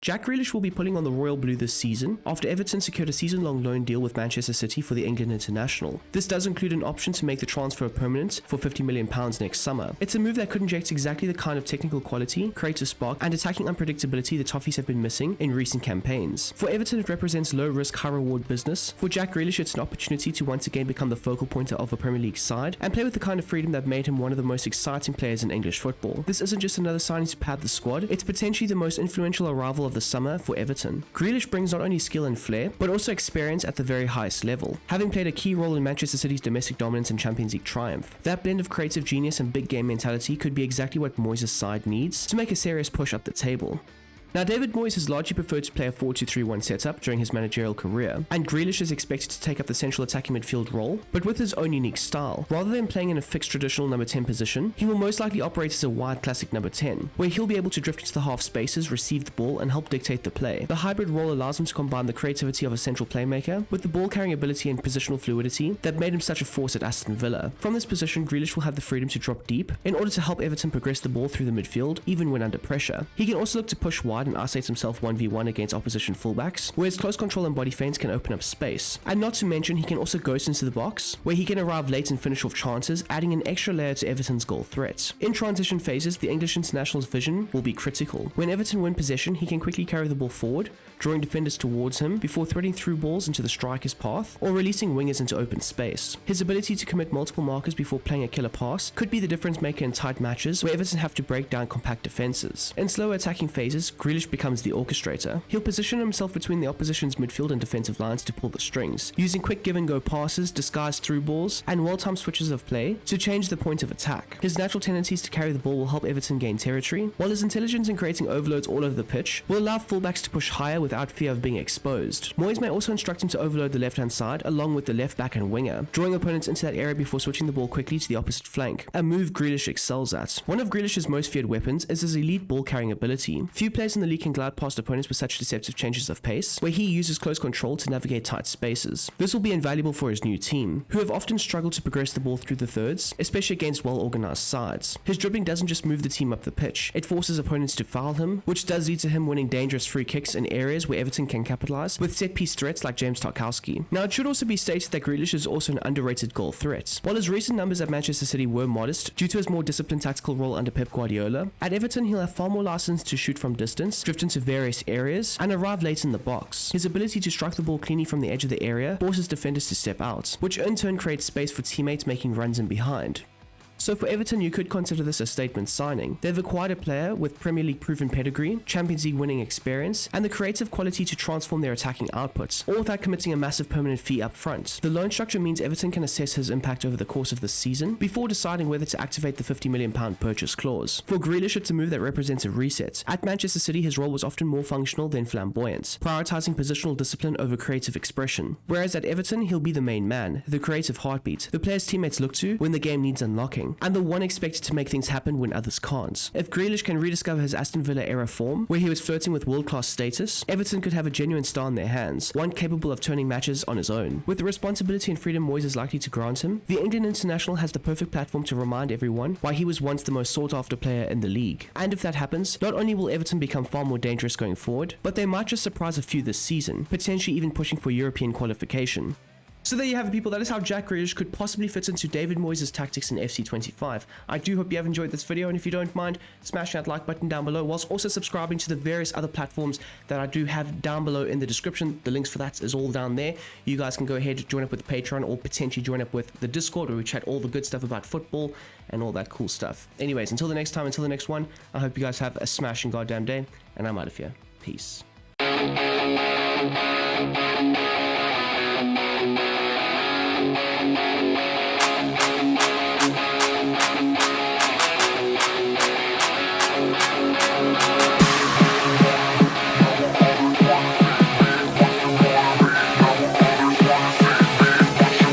Jack Grealish will be pulling on the royal blue this season after Everton secured a season-long loan deal with Manchester City for the England international. This does include an option to make the transfer permanent for £50 million next summer. It's a move that could inject exactly the kind of technical quality, creative spark, and attacking unpredictability the Toffees have been missing in recent campaigns. For Everton, it represents low-risk, high-reward business. For Jack Grealish, it's an opportunity to once again become the focal point of a Premier League side and play with the kind of freedom that made him one of the most exciting players in English football. This isn't just another signing to pad the squad, it's potentially the most influential arrival of the summer for Everton. Grealish brings not only skill and flair, but also experience at the very highest level, having played a key role in Manchester City's domestic dominance and Champions League triumph. That blend of creative genius and big game mentality could be exactly what Moyes' side needs to make a serious push up the table. Now, David Moyes has largely preferred to play a 4-2-3-1 setup during his managerial career, and Grealish is expected to take up the central attacking midfield role, but with his own unique style. Rather than playing in a fixed traditional number 10 position, he will most likely operate as a wide classic number 10, where he'll be able to drift into the half spaces, receive the ball, and help dictate the play. The hybrid role allows him to combine the creativity of a central playmaker with the ball-carrying ability and positional fluidity that made him such a force at Aston Villa. From this position, Grealish will have the freedom to drop deep in order to help Everton progress the ball through the midfield, even when under pressure. He can also look to push wide and isolate himself 1v1 against opposition fullbacks, where his close control and body feints can open up space. And not to mention, he can also ghost into the box, where he can arrive late and finish off chances, adding an extra layer to Everton's goal threat. In transition phases, the English international's vision will be critical. When Everton win possession, he can quickly carry the ball forward, drawing defenders towards him before threading through balls into the striker's path, or releasing wingers into open space. His ability to commit multiple markers before playing a killer pass could be the difference maker in tight matches where Everton have to break down compact defenses. In slower attacking phases, Grealish becomes the orchestrator. He'll position himself between the opposition's midfield and defensive lines to pull the strings, using quick give-and-go passes, disguised through balls, and well-timed switches of play to change the point of attack. His natural tendencies to carry the ball will help Everton gain territory, while his intelligence in creating overloads all over the pitch will allow fullbacks to push higher without fear of being exposed. Moyes may also instruct him to overload the left-hand side along with the left back and winger, drawing opponents into that area before switching the ball quickly to the opposite flank, a move Grealish excels at. One of Grealish's most feared weapons is his elite ball-carrying ability. Few players in the league can glide past opponents with such deceptive changes of pace, where he uses close control to navigate tight spaces. This will be invaluable for his new team, who have often struggled to progress the ball through the thirds, especially against well-organized sides. His dribbling doesn't just move the team up the pitch, it forces opponents to foul him, which does lead to him winning dangerous free kicks in areas where Everton can capitalize with set-piece threats like James Tarkowski. Now, it should also be stated that Grealish is also an underrated goal threat. While his recent numbers at Manchester City were modest due to his more disciplined tactical role under Pep Guardiola, at Everton he'll have far more license to shoot from distance, drift into various areas, and arrive late in the box. His ability to strike the ball cleanly from the edge of the area forces defenders to step out, which in turn creates space for teammates making runs in behind. So for Everton, you could consider this a statement signing. They've acquired a player with Premier League proven pedigree, Champions League winning experience, and the creative quality to transform their attacking outputs, all without committing a massive permanent fee up front. The loan structure means Everton can assess his impact over the course of the season before deciding whether to activate the £50 million purchase clause. For Grealish, it's a move that represents a reset. At Manchester City, his role was often more functional than flamboyant, prioritizing positional discipline over creative expression. Whereas at Everton, he'll be the main man, the creative heartbeat, the players teammates look to when the game needs unlocking, and the one expected to make things happen when others can't. If Grealish can rediscover his Aston Villa era form, where he was flirting with world-class status, Everton could have a genuine star in their hands, one capable of turning matches on his own. With the responsibility and freedom Moyes is likely to grant him, the England international has the perfect platform to remind everyone why he was once the most sought-after player in the league. And if that happens, not only will Everton become far more dangerous going forward, but they might just surprise a few this season, potentially even pushing for European qualification. So there you have it, people. That is how Jack Grealish could possibly fit into David Moyes' tactics in FC25. I do hope you have enjoyed this video, and if you don't mind, smash that like button down below, whilst also subscribing to the various other platforms that I do have down below in the description. The links for that is all down there. You guys can go ahead, join up with the Patreon, or potentially join up with the Discord, where we chat all the good stuff about football and all that cool stuff. Anyways, until the next time, until the next one, I hope you guys have a smashing goddamn day, and I'm out of here. Peace.